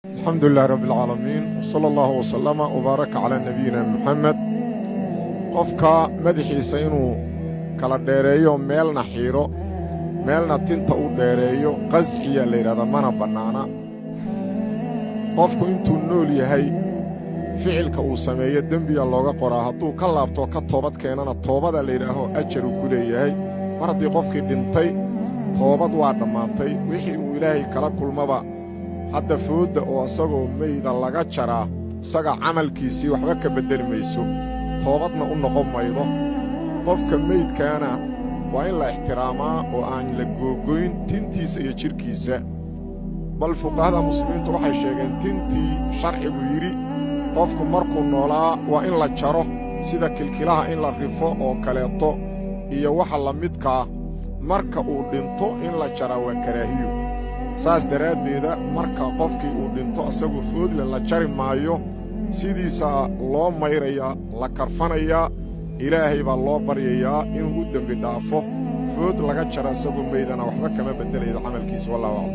الحمد لله رب العالمين وصلى الله وسلم وبارك على نبينا محمد قفكا مدحيسا inuu kala dheereeyo meelna xiiro meelna tinta u dheereeyo qasciya la yiraahdo mana banaana qofku intuu nool yahay ficilka uu sameeyo dambiga looga qoraa hadduu ka laabto ka toobad keenana toobada la yiraahdo ajar uu leeyahay mar haddii qofkii dhintay toobad waa dhamaatay wixii uu ilaahay kala kulmaba hadda fooda oo asagoo meeyda laga jaraa isaga camalkiisii waxba ka bedeli mayso toobadna u noqon maydo qofka meydkaana waa in la ixtiraamaa oo aan la googoyn tintiisa iyo jirkiisa bal fuqahada muslimiintu waxay sheegeen tintii sharcigu yidhi qofku markuu noolaa waa in la jaro sida kilkilaha in la rifo oo kaleeto iyo waxa la midkaa marka uu dhinto in la jaraa waa karaahiyo saas daraaddeeda marka qofkii uu dhinto asagu foodle la jari maayo sidiisa loo mayrayaa la karfanayaa ilaahay baa loo baryayaa inuu u dembi dhaafo food laga jaro asagoo meydana waxba kama beddelaydo camalkiisa wallahu aclam